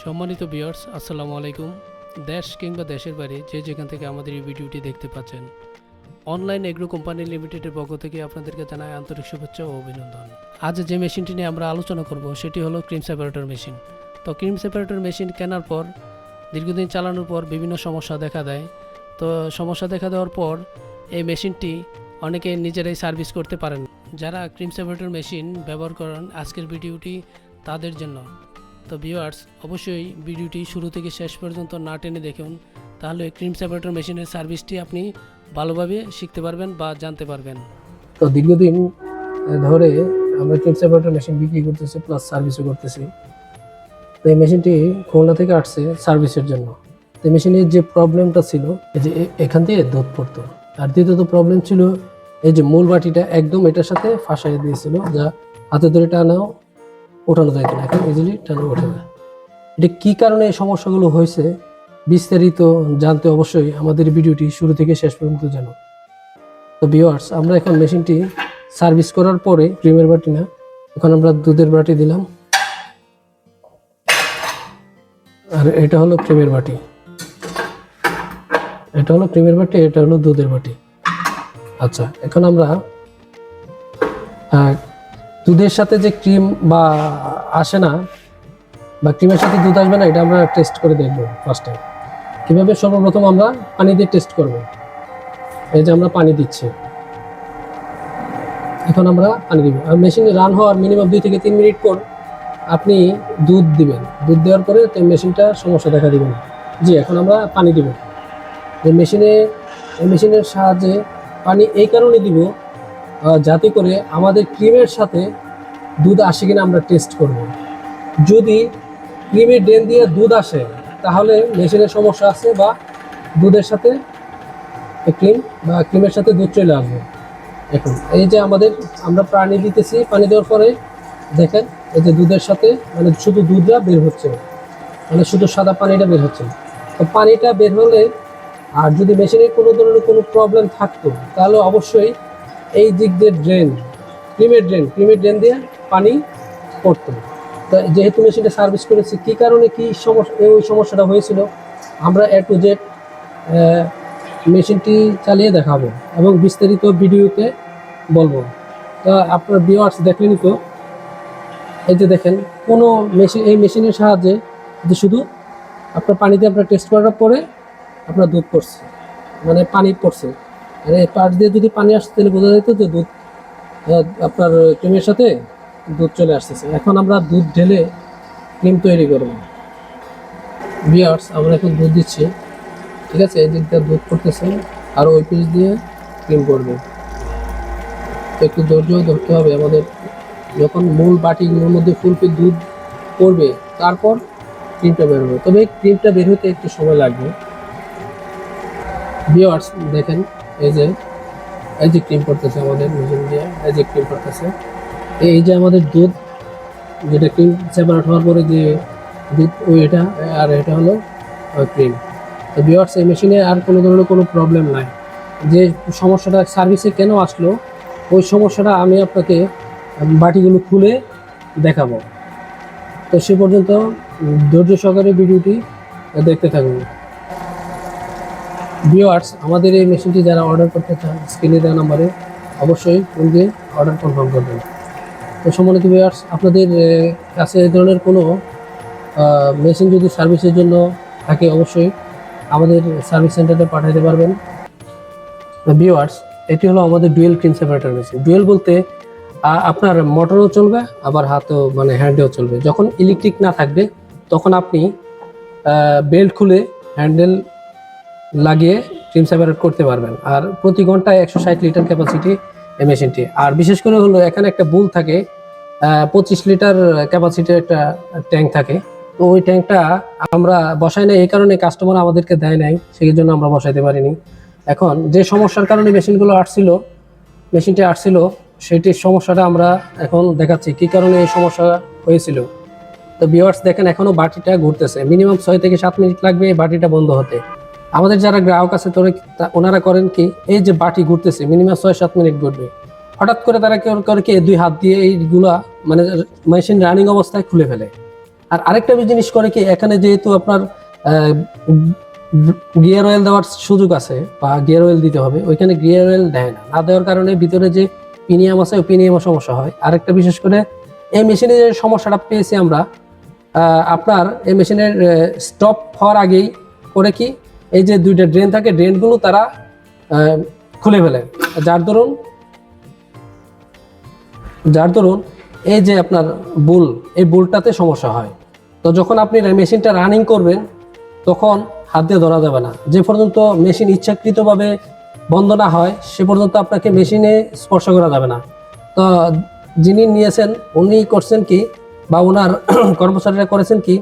সম্মানিত ভিউয়ার্স, আসসালামু আলাইকুম। দেশ কিংবা দেশের বাইরে যে যেখান থেকে আমাদের এই ভিডিওটি দেখতে পাচ্ছেন, অনলাইন এগ্রো কোম্পানি লিমিটেডের পক্ষ থেকে আপনাদেরকে জানাই আন্তরিক শুভেচ্ছা ও অভিনন্দন। আজ যে মেশিনটি নিয়ে আমরা আলোচনা করব সেটি হলো ক্রিম সেপারেটর মেশিন। তো ক্রিম সেপারেটর মেশিন কেনার পর দীর্ঘদিন চালানোর পর বিভিন্ন সমস্যা দেখা দেয়। তো সমস্যা দেখা দেওয়ার পর এই মেশিনটি অনেকে নিজেরাই সার্ভিস করতে পারেন। যারা ক্রিম সেপারেটর মেশিন ব্যবহার করেন, আজকের ভিডিওটি তাদের জন্য। তো ভিউয়ার্স, অবশ্যই ভিডিওটি শুরু থেকে শেষ পর্যন্ত না টেনে দেখুন, তাহলে ক্রিম সেপারেটর মেশিনের সার্ভিসটি আপনি ভালোভাবে শিখতে পারবেন বা জানতে পারবেন। তো দীর্ঘদিন ধরে আমরা ক্রিম সেপারেটর মেশিন বিক্রি করতেছি, প্লাস সার্ভিসও করতেছি। তো এই মেশিনটি খুলনা থেকে আসছে সার্ভিসের জন্য। তো এই মেশিনের যে প্রবলেমটা ছিল, এই যে এখান থেকে দুধ পড়তো, আর দ্বিতীয়ত প্রবলেম ছিল এই যে মূল বাটিটা একদম এটার সাথে ফাঁসাই দিয়েছিল, যা হাতে ধরে টানাও ওঠানো যাইতো না, এখন ইজিলি টানা ওঠে না। এটা কী কারণে এই সমস্যাগুলো হয়েছে বিস্তারিত জানতে অবশ্যই আমাদের ভিডিওটি শুরু থেকে শেষ পর্যন্ত জানো। তো ভিউয়ার্স, আমরা এখন মেশিনটি সার্ভিস করার পরে ক্রিমের বাটি না, এখন আমরা দুধের বাটি দিলাম, আর এটা হলো ক্রিমের বাটি, এটা হলো ক্রিমের বাটি, এটা হলো দুধের বাটি। আচ্ছা, এখন আমরা দুধের সাথে যে ক্রিম বা আসে না, বা ক্রিমের সাথে দুধ আসবে না, এটা আমরা টেস্ট করে দেখবো ফার্স্ট টাইম। কীভাবে? সর্বপ্রথম আমরা পানি দিয়ে টেস্ট করব। এই যে আমরা পানি দিচ্ছি, এখন আমরা পানি দিব, আর মেশিনে রান হওয়ার মিনিমাম 2 থেকে 3 মিনিট পর আপনি দুধ দিবেন। দুধ দেওয়ার পরে তো মেশিনটা সমস্যা দেখা দিবে না। জি, এখন আমরা পানি দিব। এই মেশিনের সাহায্যে পানি এই কারণে দিব যাতে করে আমাদের ক্রিমের সাথে দুধ আসে কিনা আমরা টেস্ট করব। যদি ক্রিমের ড্রেন দিয়ে দুধ আসে তাহলে মেশিনের সমস্যা আছে, বা দুধের সাথে ক্রিমের সাথে দুধ চলে আসবে। এখন এই যে আমরা পানি দিতেছি, পানি দেওয়ার পরে দেখেন এই যে দুধের সাথে মানে শুধু দুধটা বের হচ্ছে, মানে শুধু সাদা পানিটা বের হচ্ছে। তো পানিটা বের হলে, আর যদি মেশিনে কোনো ধরনের কোনো প্রবলেম থাকতো, তাহলে অবশ্যই এই দিক দিয়ে ক্রিমের ড্রেন দিয়ে পানি পড়তো। তো যেহেতু মেশিনটা সার্ভিস করেছি, কী কারণে কী সমস্যা ওই সমস্যাটা হয়েছিল, আমরা A to Z মেশিনটি চালিয়ে দেখাবো এবং বিস্তারিত ভিডিওতে বলবো। তা আপনার ভিউয়ার্স দেখলেনই তো, এই যে দেখেন কোনো এই মেশিনের সাহায্যে যে শুধু আপনার পানিতে আপনার টেস্ট করার পরে আপনার দুধ পড়ছে, মানে পানি পড়ছে, মানে পাশ দিয়ে যদি পানি আসছে তাহলে বোঝা যেত যে দুধ আপনার ক্রিমের সাথে দুধ চলে আসতেছে। এখন আমরা দুধ ঢেলে ক্রিম তৈরি করব। ভিউয়ার্স, আমরা এখন দুধ দিচ্ছি, ঠিক আছে, এই দিকটা দুধ পড়তেছে আর ওই পিস দিয়ে ক্রিম করবে। একটু ধৈর্য ধরতে হবে আমাদের, যখন মূল বাটিগুলোর মধ্যে ফুলপি দুধ পড়বে তারপর ক্রিমটা বের হবে, তবে ক্রিমটা বের হতে একটু সময় লাগবে। ভিউয়ার্স দেখেন, এই যে ক্রিম পড়তেছে আমাদের মেশিন দিয়ে, এই যে ক্রিম পড়তেছে, এই যে আমাদের দুধ, যেটা ক্রিম সেপারেট হওয়ার পরে যে দুধ, এটা আর এটা হলো ক্রিম। তো ভিউয়ার্স, এই মেশিনে আর কোনো ধরনের কোনো প্রবলেম নাই। যে সমস্যাটা সার্ভিসে কেন আসলো, ওই সমস্যাটা আমি আপনাকে বাটিগুলো খুলে দেখাবো। তো সে পর্যন্ত ধৈর্য সহকারে ভিডিওটি দেখতে থাকুন। ভিউয়ার্স, আমাদের এই মেশিনটি যারা অর্ডার করতে চান, স্ক্রিনে দেওয়া নাম্বারে অবশ্যই ফোন দিয়ে অর্ডার কনফার্ম করবেন। তো সম্মানিত ভিউয়ার্স, আপনাদের কাছে এই ধরনের কোনো মেশিন যদি সার্ভিসের জন্য থাকে, অবশ্যই আমাদের সার্ভিস সেন্টারে পাঠাতে পারবেন। ভিউয়ার্স, এটি হলো আমাদের dual cream separator machine. Dual বলতে আপনার মোটরও চলবে, আবার হাতেও মানে হ্যান্ডেও চলবে। যখন ইলেকট্রিক না থাকবে তখন আপনি বেল্ট খুলে হ্যান্ডেল লাগিয়ে ক্রিম সেপারেট করতে পারবেন। আর প্রতি ঘন্টায় 160 লিটার ক্যাপাসিটি এই মেশিনটি। আর বিশেষ করে হলো এখানে একটা বুল থাকে, 25 লিটার ক্যাপাসিটির একটা ট্যাঙ্ক থাকে। তো ওই ট্যাঙ্কটা আমরা বসাই নাই, এই কারণে কাস্টমার আমাদেরকে দেয় নাই, সেই জন্য আমরা বসাইতে পারিনি। এখন যে সমস্যার কারণে মেশিনটি আসছিল, সেটির সমস্যাটা আমরা এখন দেখাচ্ছি কী কারণে এই সমস্যা হয়েছিল। তো ভিউয়ার্স দেখেন, এখনও বাটিটা ঘুরতেছে, মিনিমাম 6 থেকে 7 মিনিট লাগবে এই বাটিটা বন্ধ হতে। আমাদের যারা গ্রাহক আছে ওনারা করেন কি, এই যে বাটি ঘুরতেছে মিনিমাম 6-7 মিনিট ঘুরবে, হঠাৎ করে তারা কেউ করে কি 2 হাত দিয়ে এইগুলা মানে মেশিন রানিং অবস্থায় খুলে ফেলে। আর আরেকটা জিনিস করে কি, এখানে যেহেতু আপনার গিয়ার অয়েল দেওয়ার সুযোগ আছে বা গিয়ার অয়েল দিতে হবে, ওইখানে গিয়ার অয়েল দেয় না, না দেওয়ার কারণে ভিতরে যে পিনিয়াম আছে ওই পিনিয়ামের সমস্যা হয়। আরেকটা বিশেষ করে এই মেশিনে যে সমস্যাটা পেয়েছি আমরা, আপনার এই মেশিনের স্টপ হওয়ার আগেই করে কি, এই যে দুইটা ড্রেন থাকে, ড্রেনগুলো তারা খুলে ফেলে, যার দরুন এই যে আপনার এই বুলটাতে সমস্যা হয়। তো যখন আপনি মেশিনটা রানিং করবেন তখন হাত দিয়ে ধরা যাবে না, যে পর্যন্ত মেশিন ইচ্ছাকৃতভাবে বন্ধ না হয় সে পর্যন্ত আপনাকে মেশিনে স্পর্শ করা যাবে না। তো যিনি নিয়েছেন উনি করছেন কি, বা ওনার কর্মচারীরা করেছেন কি,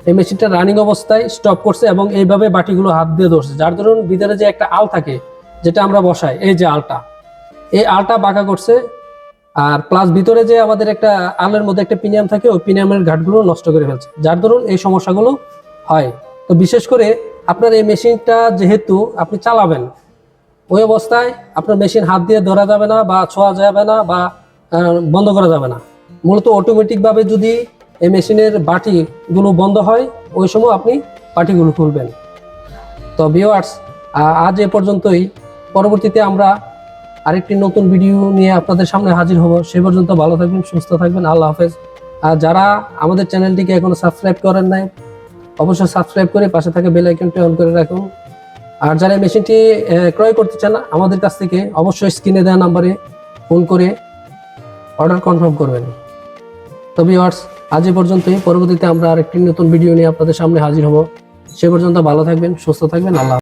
এই মেশিনটা রানিং অবস্থায় স্টপ করছে এবং এইভাবে বাটিগুলো হাত দিয়ে ধরছে, যার ধরুন ভিতরে যে একটা আল থাকে যেটা আমরা বসাই, এই যে এই আলটা বাঁকা করছে, আর প্লাস ভিতরে যে আমাদের একটা আলের মধ্যে একটা পিনিয়াম থাকে ওই পিনিয়ামের ঘাটগুলো নষ্ট করে ফেলছে, যার ধরুন এই সমস্যাগুলো হয়। তো বিশেষ করে আপনার এই মেশিনটা যেহেতু আপনি চালাবেন, ওই অবস্থায় আপনার মেশিন হাত দিয়ে ধরা যাবে না বা ছোঁয়া যাবে না বা বন্ধ করা যাবে না। মূলত অটোমেটিকভাবে যদি এই মেশিনের বাটিগুলো বন্ধ হয় ওই সময় আপনি বাটিগুলো খুলবেন। তো ভিউয়ার্স, আজ এ পর্যন্তই। পরবর্তীতে আমরা আরেকটি নতুন ভিডিও নিয়ে আপনাদের সামনে হাজির হব। সে পর্যন্ত ভালো থাকবেন, সুস্থ থাকবেন। আল্লাহ হাফেজ। আর যারা আমাদের চ্যানেলটিকে এখনো সাবস্ক্রাইব করেন নাই, অবশ্যই সাবস্ক্রাইব করে পাশে থাকা বেল আইকনটি অন করে রাখুন। আর যারা এই মেশিনটি ক্রয় করতে চান আমাদের কাছ থেকে, অবশ্যই স্ক্রিনে দেওয়া নাম্বারে ফোন করে অর্ডার কনফার্ম করবেন। তো ভিউয়ার্স, আজ এ পর্যন্তই। পরবর্তীতে আমরা আরেকটি নতুন ভিডিও নিয়ে আপনাদের সামনে হাজির হব। সে পর্যন্ত ভালো থাকবেন, সুস্থ থাকবেন। আল্লাহ।